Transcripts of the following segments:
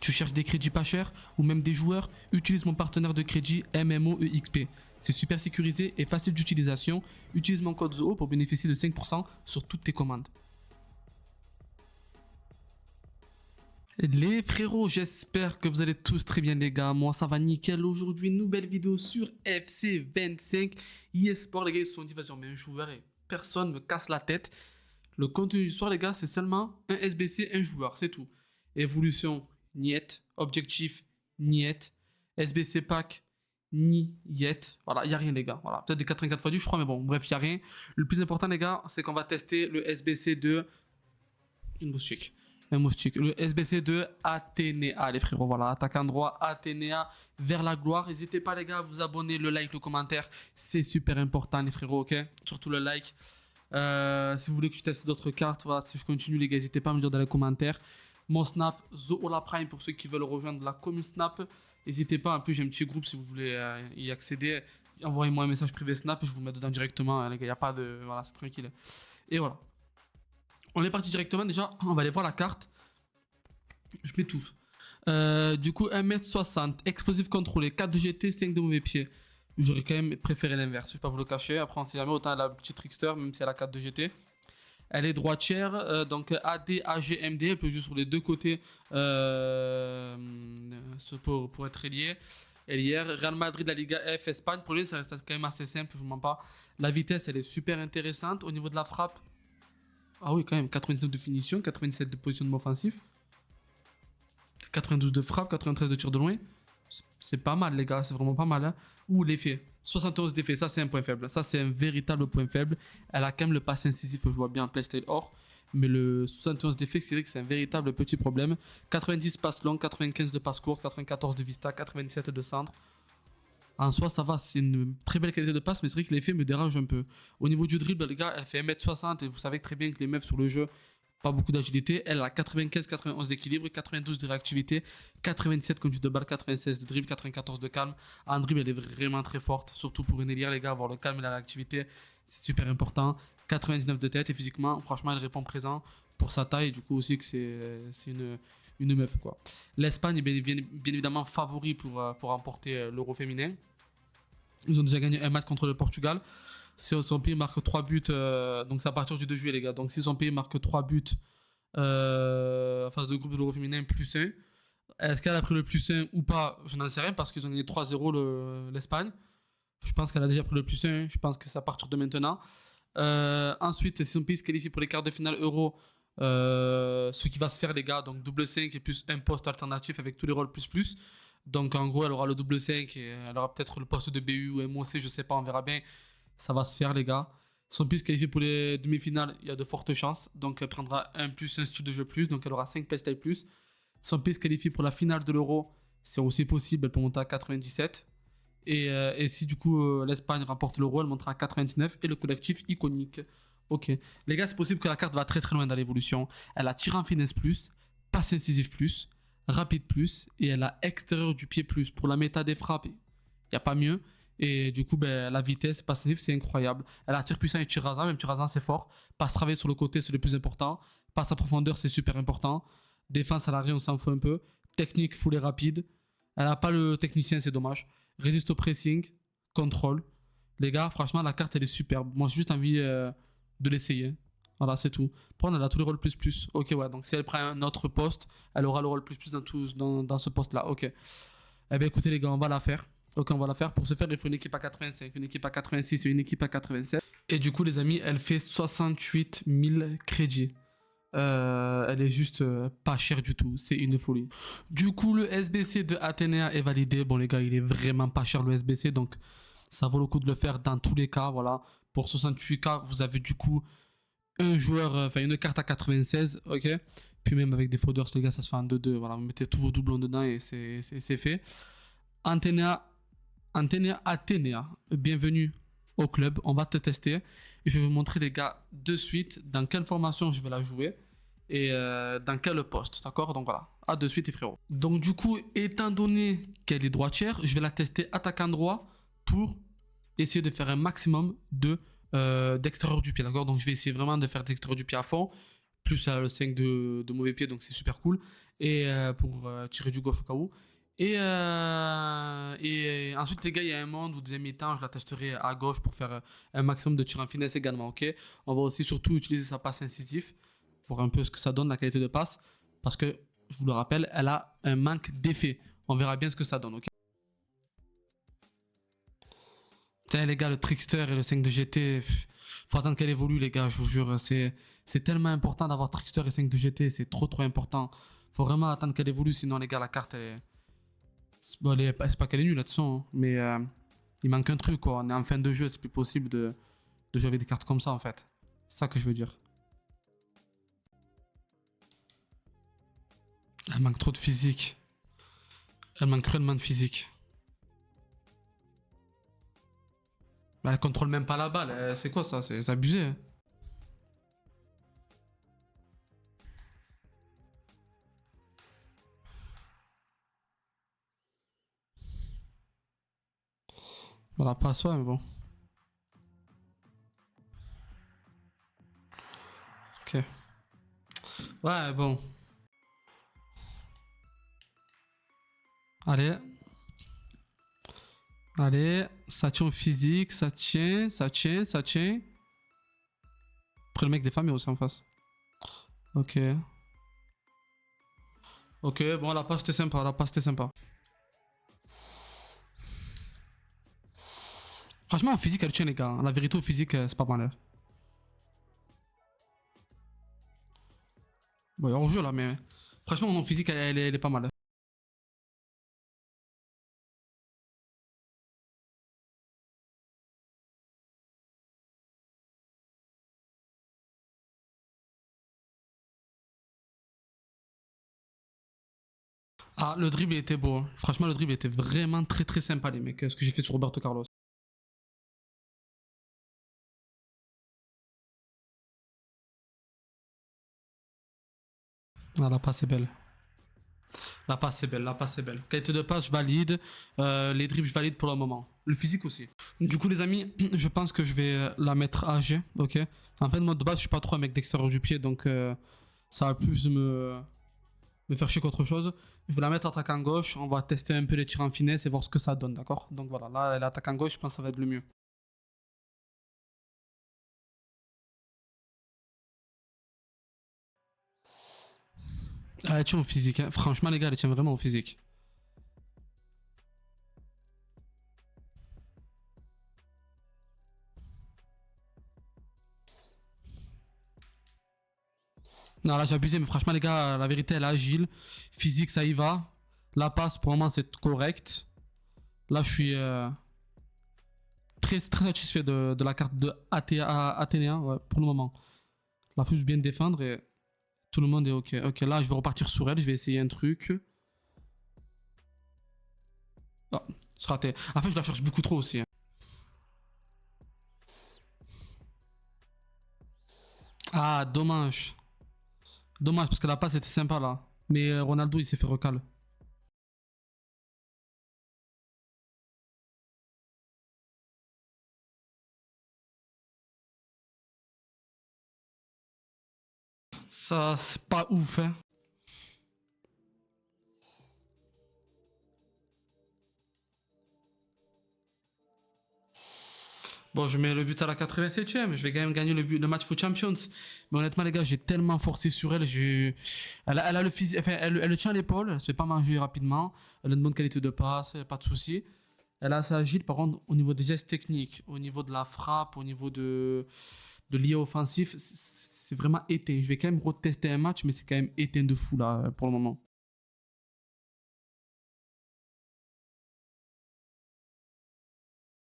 Tu cherches des crédits pas chers ou même des joueurs? Utilise mon partenaire de crédit MMOEXP. C'est super sécurisé et facile d'utilisation. Utilise mon code ZOO pour bénéficier de 5% sur toutes tes commandes. Les frérots, j'espère que vous allez tous très bien les gars, moi ça va nickel. Aujourd'hui nouvelle vidéo sur FC25 eSport. Les gars ils se sont dit vas-y on met un joueur et personne me casse la tête. Le contenu du soir les gars c'est seulement un SBC, un joueur, c'est tout. Évolution, niet. Objectif, niet. SBC pack, niet. Voilà, il n'y a rien les gars. Voilà, peut-être des 84 fois du je crois mais bon bref il n'y a rien. Le plus important les gars c'est qu'on va tester le SBC de... Une moustique. Un moustique. Le SBC de Athénéa, les frérots. Voilà, attaquant droit, Athénéa vers la gloire. N'hésitez pas, les gars, à vous abonner, le like, le commentaire. C'est super important, les frérots, ok? Surtout le like. Si vous voulez que je teste d'autres cartes, voilà, si je continue, les gars, n'hésitez pas à me dire dans les commentaires. Mon Snap, Zoola Prime, pour ceux qui veulent rejoindre la commune Snap. N'hésitez pas, en plus, j'ai un petit groupe si vous voulez y accéder. Envoyez-moi un message privé Snap et je vous mets dedans directement, les gars. Il n'y a pas de. Voilà, c'est tranquille. Et voilà. On est parti directement déjà, on va aller voir la carte. Je m'étouffe. Du coup, 1m60, explosif contrôlé, 4 de GT, 5 de mauvais pied. J'aurais quand même préféré l'inverse, je ne vais pas vous le cacher. Après, on sait jamais, autant la petite trickster, même si elle a 4 de GT. Elle est droitière, donc AD, AG, MD. Elle peut jouer sur les deux côtés pour être reliée. Elle hier, Real Madrid, la Liga F, Espagne. Pour lui, ça reste quand même assez simple, je ne vous mens pas. La vitesse, elle est super intéressante. Au niveau de la frappe, ah oui, quand même, 99 de finition, 97 de positionnement offensif, 92 de frappe, 93 de tir de loin. C'est pas mal, les gars, c'est vraiment pas mal. Hein. Ou l'effet, 71 d'effet, ça c'est un point faible. Ça c'est un véritable point faible. Elle a quand même le pass incisif, je vois bien en playstyle or. Mais le 71 d'effet, c'est vrai que c'est un véritable petit problème. 90 passe long, 95 de passe courte, 94 de vista, 97 de centre. En soi, ça va, c'est une très belle qualité de passe, mais c'est vrai que l'effet me dérange un peu. Au niveau du dribble, les gars, elle fait 1m60 et vous savez très bien que les meufs sur le jeu, pas beaucoup d'agilité. Elle a 95-91 d'équilibre, 92 de réactivité, 97 conduite de balle, 96 de dribble, 94 de calme. En dribble, elle est vraiment très forte, surtout pour une ailière, les gars, avoir le calme et la réactivité, c'est super important. 99 de tête et physiquement, franchement, elle répond présent pour sa taille, du coup aussi que c'est une meuf quoi. L'Espagne est bien évidemment favori pour remporter l'Euro féminin. Ils ont déjà gagné un match contre le Portugal. Si son pays marque 3 buts, donc c'est à partir du 2 juillet les gars. Donc si son pays marque 3 buts en phase de groupe de l'Euro féminin plus 1, est-ce qu'elle a pris le plus 1 ou pas? Je n'en sais rien parce qu'ils ont gagné 3-0 l'Espagne. Je pense qu'elle a déjà pris le plus 1, je pense que c'est à partir de maintenant. Ensuite, si son pays se qualifie pour les quarts de finale Euro, ce qui va se faire les gars, donc double 5 et plus un poste alternatif avec tous les rôles plus. Donc en gros elle aura le double 5 et elle aura peut-être le poste de BU ou MOC, je sais pas, on verra bien. Ça va se faire les gars. Son pays se qualifie pour les demi-finales, il y a de fortes chances. Donc elle prendra un plus, un style de jeu plus, donc elle aura 5 playstyle plus. Son pays se qualifie pour la finale de l'Euro, c'est aussi possible, elle peut monter à 97. Et si du coup l'Espagne remporte l'Euro, elle montera à 99 et le collectif iconique. Ok, les gars, c'est possible que la carte va très très loin dans l'évolution. Elle a tir en finesse plus, passe incisif plus, rapide plus, et elle a extérieur du pied plus. Pour la méta des frappes, il n'y a pas mieux. Et du coup, la vitesse, passe incisif, c'est incroyable. Elle a tir puissant et tir rasant, même tir rasant c'est fort. Passe travailler sur le côté, c'est le plus important. Passe à profondeur, c'est super important. Défense à l'arrière, on s'en fout un peu. Technique, full et rapide. Elle n'a pas le technicien, c'est dommage. Résiste au pressing, contrôle. Les gars, franchement, la carte elle est superbe. Moi, j'ai juste envie de l'essayer. Voilà, c'est tout. Prendre, elle a tous les rôles plus. Ok, ouais, donc si elle prend un autre poste, elle aura le rôle plus dans ce poste-là. Ok. Eh bien, écoutez, les gars, on va la faire. Ok, on va la faire. Pour ce faire, il faut une équipe à 85, une équipe à 86 et une équipe à 87. Et du coup, les amis, elle fait 68 000 crédits. Elle est juste pas chère du tout, c'est une folie. Du coup, le SBC de Athénéa est validé. Bon, les gars, il est vraiment pas cher le SBC, donc ça vaut le coup de le faire dans tous les cas. Voilà. Pour 68K, vous avez du coup un joueur, enfin une carte à 96, ok. Puis même avec des folders, les gars, ça se fait en 2-2. Voilà, vous mettez tous vos doublons dedans et c'est fait. Athénéa, bienvenue au club. On va te tester. Je vais vous montrer, les gars, de suite dans quelle formation je vais la jouer et dans quel poste, d'accord? Donc voilà, à de suite les frérots. Donc du coup, étant donné qu'elle est droitière, je vais la tester attaquant droit pour essayer de faire un maximum d'extérieur du pied, d'accord? Donc je vais essayer vraiment de faire d'extérieur du pied à fond. Plus le 5 de mauvais pied, donc c'est super cool. Et pour tirer du gauche au cas où. Et ensuite, les gars, il y a un monde où deuxième mi-temps, je la testerai à gauche pour faire un maximum de tir en finesse également. Ok, on va aussi surtout utiliser sa passe incisif, voir un peu ce que ça donne, la qualité de passe. Parce que, je vous le rappelle, elle a un manque d'effet. On verra bien ce que ça donne. Ok. Tiens, les gars, le Trickster et le 5 de GT, faut attendre qu'elle évolue, les gars, je vous jure. C'est tellement important d'avoir Trickster et 5 de GT, c'est trop trop important. Faut vraiment attendre qu'elle évolue, sinon, les gars, la carte, bon, c'est pas qu'elle est nulle là-dessus, hein, mais il manque un truc, quoi. On est en fin de jeu, c'est plus possible de jouer avec des cartes comme ça, en fait. C'est ça que je veux dire. Elle manque trop de physique. Elle manque cruellement de physique. Bah, elle contrôle même pas la balle. C'est quoi ça? C'est abusé, hein. Voilà, pas à soi, mais bon. Ok. Ouais, bon. Allez. Allez. Ça tient au physique. Ça tient. Ça tient. Ça tient. Après, le mec des familles aussi en face. Ok. Ok, bon, la passe c'était sympa. La passe c'était sympa. Franchement, en physique, elle tient, les gars. La vérité, au physique, c'est pas mal, hein. Bon, il y a hors-jeu là, mais franchement, en physique, elle est pas mal, hein. Ah, le dribble il était beau, hein. Franchement, le dribble était vraiment très très sympa, les mecs. Ce que j'ai fait sur Roberto Carlos. Ah, la passe est belle. La passe est belle, la passe est belle. Qualité de passe, je valide. Les dribbles, je valide pour le moment. Le physique aussi. Du coup, les amis, je pense que je vais la mettre AG, ok. En fait, moi de base, je suis pas trop un mec d'extérieur du pied, donc ça va plus me faire chier qu'autre chose. Je vais la mettre attaquant gauche. On va tester un peu les tirs en finesse et voir ce que ça donne, d'accord. Donc voilà, là, elle est attaquant gauche, je pense que ça va être le mieux. Elle tient au physique, hein. Franchement, les gars, elle tient vraiment au physique. Non, là, j'ai abusé, mais franchement, les gars, la vérité, elle est agile. Physique, ça y va. La passe, pour le moment, c'est correct. Là, je suis très, très satisfait de la carte de Athénéen, ouais, pour le moment. La faut juste bien défendre et tout le monde est ok. Ok, là, je vais repartir sur elle. Je vais essayer un truc. Ah, c'est raté. En fait, je la cherche beaucoup trop aussi, hein. Ah, dommage. Dommage, parce que la passe était sympa là. Mais Ronaldo, il s'est fait recal. Ça, c'est pas ouf, hein. Bon, je mets le but à la 87e. Je vais quand même gagner le match Foot Champions. Mais honnêtement, les gars, j'ai tellement forcé sur elle. Elle a le physique. Enfin, elle tient l'épaule. Elle se fait pas manger rapidement. Elle a une bonne qualité de passe. Pas de soucis. Elle est assez agile. Par contre, au niveau des gestes techniques, au niveau de la frappe, au niveau de l'IA offensif, c'est vraiment éteint. Je vais quand même retester un match, mais c'est quand même éteint de fou là pour le moment.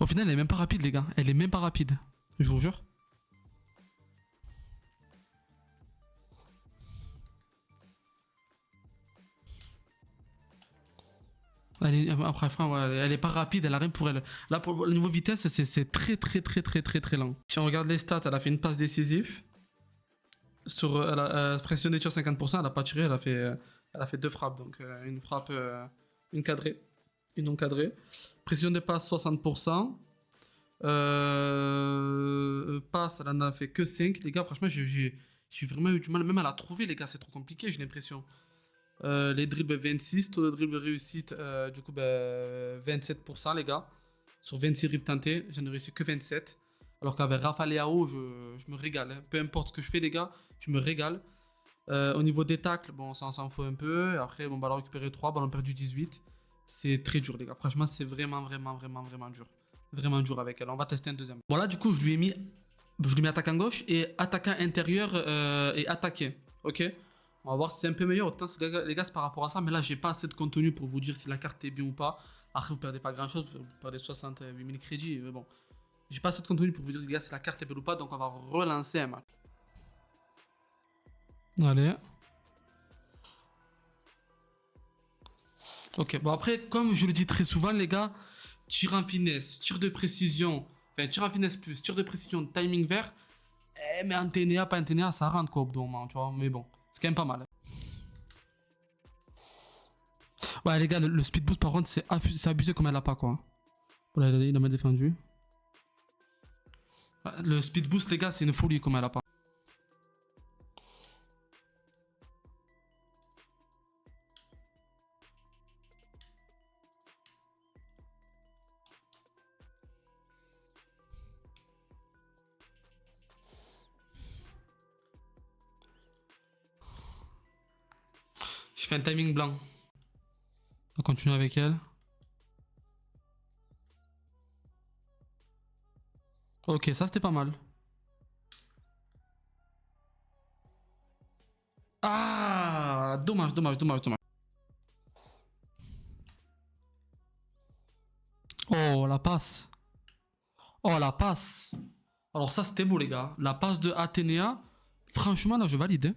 Au final, elle est même pas rapide, les gars. Elle est même pas rapide. Je vous jure. Après, enfin, ouais, elle est pas rapide, elle a rien pour elle. Là, pour le niveau vitesse, c'est très, très, très, très, très, très lent. Si on regarde les stats, elle a fait une passe décisive. Elle a pressionné sur 50%, elle a pas tiré, elle a fait deux frappes. Donc, une frappe, une cadrée, une non cadrée. Précision de passe, 60%. Passe, elle en a fait que 5. Les gars, franchement, j'ai J'ai vraiment eu du mal même à la trouver, les gars. C'est trop compliqué, j'ai l'impression. Les dribbles 26, taux de dribble réussite, du coup, 27%, les gars. Sur 26 dribbles tentés, j'en ai réussi que 27. Alors qu'avec Rafa Leao, je me régale, hein. Peu importe ce que je fais, les gars, je me régale. Au niveau des tacles, bon, ça on s'en fout un peu. Après, bon, ballon récupéré 3, ballon perdu 18. C'est très dur, les gars. Franchement, c'est vraiment dur. Vraiment dur avec elle. On va tester un deuxième. Bon, là, du coup, je lui ai mis attaquant gauche et attaquant intérieur et attaqué. Ok. On va voir si c'est un peu meilleur. Autant, les gars, c'est par rapport à ça. Mais là, j'ai pas assez de contenu pour vous dire si la carte est bien ou pas. Après, vous perdez pas grand chose. Vous perdez 68 000 crédits. Mais bon, j'ai pas assez de contenu pour vous dire, les gars, si la carte est belle ou pas. Donc, on va relancer un match. Allez. Ok, bon après, comme je le dis très souvent, les gars, tir en finesse, tir de précision, enfin tir en finesse plus, tir de précision, timing vert, mais en TNA, pas en TNA, ça rentre quoi au bout d'un moment, tu vois, mais bon, c'est quand même pas mal. Ouais, les gars, le speed boost par contre, c'est abusé comme elle a pas quoi. Voilà, il a mal défendu. Le speed boost, les gars, c'est une folie comme elle a pas. Je fais un timing blanc. On continue avec elle. Ok, ça c'était pas mal. Ah, dommage. Oh, la passe. Oh, la passe. Alors ça, c'était beau, les gars. La passe de Athénéa, franchement, là, je valide, hein.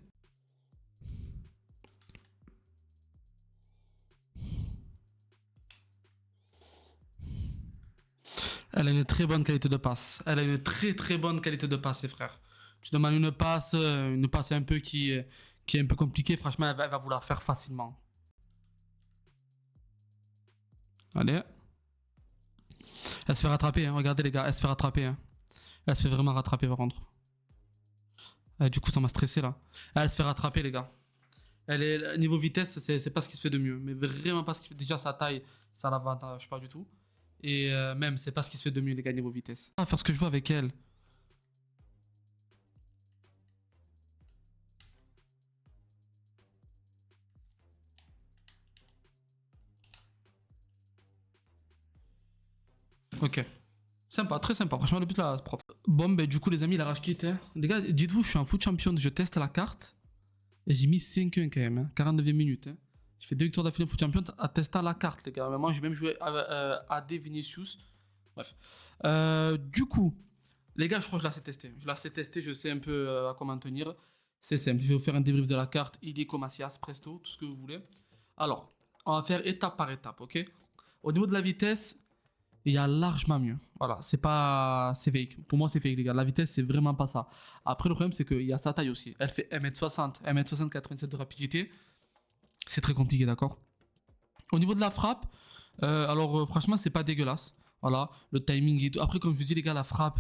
Elle a une très bonne qualité de passe. Elle a une très bonne qualité de passe, les frères. Tu demandes une passe un peu qui est un peu compliquée. Franchement, elle va vous la faire facilement. Allez. Elle se fait rattraper, hein. Regardez, les gars, elle se fait rattraper, hein. Elle se fait vraiment rattraper, par contre. Du coup, ça m'a stressé, là. Elle se fait rattraper, les gars. Niveau vitesse, c'est pas ce qui se fait de mieux. Mais vraiment pas ce qui fait. Déjà, sa taille, ça l'avantage pas du tout. Et même, c'est pas ce qui se fait de mieux, les gars, niveau vitesse. À faire ce que je veux avec elle. Ok. Sympa, très sympa. Franchement, le but là, c'est propre. Bon, ben du coup, les amis, la rage quitte, hein. Les gars, dites-vous, je suis un foot champion. Je teste la carte. Et j'ai mis 5-1 quand même, hein. 49 minutes. Hein. Je fais 2 victoires d'affilée foot champion à tester la carte, les gars. Moi, j'ai même joué AD Vinicius. Bref. Du coup, les gars, je crois que je la sais tester. Je la sais tester, je sais un peu à comment tenir. C'est simple. Je vais vous faire un débrief de la carte. Illico Macias, Presto, tout ce que vous voulez. Alors, on va faire étape par étape, ok? Au niveau de la vitesse, il y a largement mieux. Voilà, c'est pas. C'est fake. Pour moi, c'est fake, les gars. La vitesse, c'est vraiment pas ça. Après, le problème, c'est qu'il y a sa taille aussi. Elle fait 1m60, 1m60, 87 de rapidité. C'est très compliqué, d'accord? Au niveau de la frappe, alors franchement, c'est pas dégueulasse. Voilà, le timing et tout. Après, comme je vous dis, les gars, la frappe,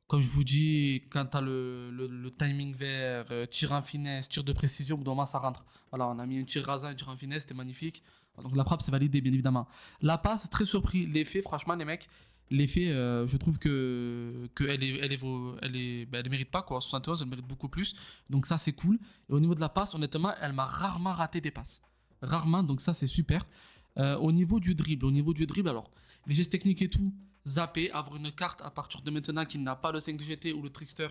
comme je vous dis, quand t'as le timing vert, tir en finesse, tir de précision, au bout d'un moment, ça rentre. Voilà, on a mis un tir rasant, un tir en finesse, c'était magnifique. Donc la frappe, c'est validé, bien évidemment. La passe, très surpris. L'effet, franchement, les mecs, l'effet, je trouve que elle mérite pas, quoi. 71, elle mérite beaucoup plus. Donc ça, c'est cool. Et au niveau de la passe, honnêtement, elle m'a rarement raté des passes. Rarement, donc ça, c'est super. Au niveau du dribble, alors, les gestes techniques et tout, zapper, avoir une carte à partir de maintenant qui n'a pas le 5GT ou le trickster,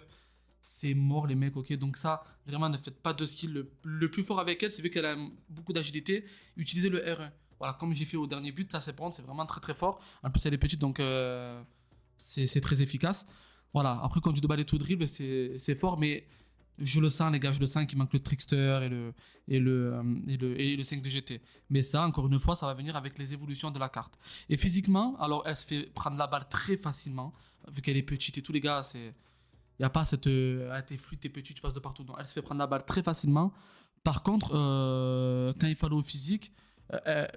c'est mort les mecs, ok. Donc ça, vraiment, ne faites pas de skill. Le plus fort avec elle, c'est vu qu'elle a beaucoup d'agilité, utilisez le R1. Voilà, comme j'ai fait au dernier but, ça c'est vraiment très très fort. En plus, elle est petite, donc c'est très efficace. Voilà, après, quand tu dois balayer tout dribble, c'est fort, mais je le sens, les gars, je le sens qu'il manque le trickster et le 5DGT. Mais ça, encore une fois, ça va venir avec les évolutions de la carte. Et physiquement, alors elle se fait prendre la balle très facilement, vu qu'elle est petite et tout, les gars, c'est. Il n'y a pas cette. Ah, t'es fluide, t'es petit, tu passes de partout. Non, elle se fait prendre la balle très facilement. Par contre, quand il faut au physique, euh, euh,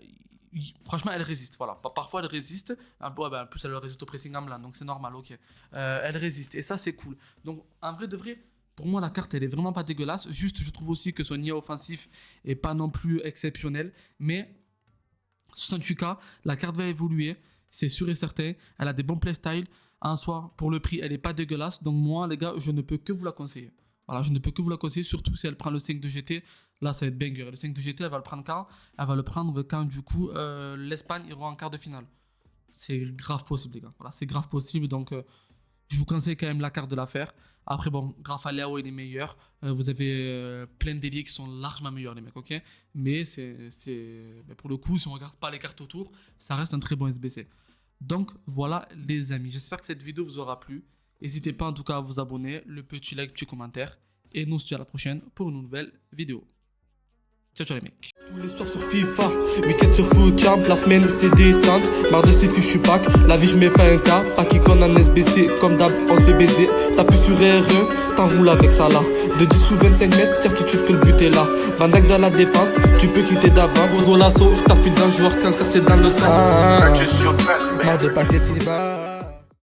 franchement, elle résiste. Voilà. Parfois, elle résiste. En plus, elle résiste au pressing en blanc, donc c'est normal, ok. Elle résiste. Et ça, c'est cool. Donc, en vrai, de vrai, Pour moi, la carte, elle est vraiment pas dégueulasse. Juste, je trouve aussi que son IA offensif est pas non plus exceptionnel. Mais 68K, la carte va évoluer. C'est sûr et certain. Elle a des bons playstyles. En soi, pour le prix, elle est pas dégueulasse. Donc moi, les gars, je ne peux que vous la conseiller. Voilà, je ne peux que vous la conseiller, surtout si elle prend le 5 de GT. Là, ça va être banger. Le 5 de GT, elle va le prendre quand? Elle va le prendre quand, du coup, l'Espagne ira en quart de finale. C'est grave possible, les gars. Voilà, c'est grave possible. Donc, je vous conseille quand même la carte de l'affaire. Après, bon, Rafa Leao, il est meilleur. Vous avez plein d'ailiers qui sont largement meilleurs, les mecs, ok? Mais pour le coup, si on ne regarde pas les cartes autour, ça reste un très bon SBC. Donc, voilà, les amis. J'espère que cette vidéo vous aura plu. N'hésitez pas en tout cas à vous abonner, le petit like, petit commentaire. Et nous on se dit à la prochaine pour une nouvelle vidéo. Ciao ciao les mecs. Tous les soirs sur FIFA, week-end sur Foot Champ, la semaine c'est détente. Marre de ces fiches, je suis pack, la vie je mets pas un cas. Pas qui connaît en SBC, comme d'hab on se fait baiser. T'appuies sur R1, t'enroules avec ça là. De 10 ou 25 mètres, certitude que le but est là. Van Dijk dans la défense, tu peux quitter d'avance. Gros lasso, je tape dans le joueur, cancer c'est dans le sang. Marre de paquets, s'il va.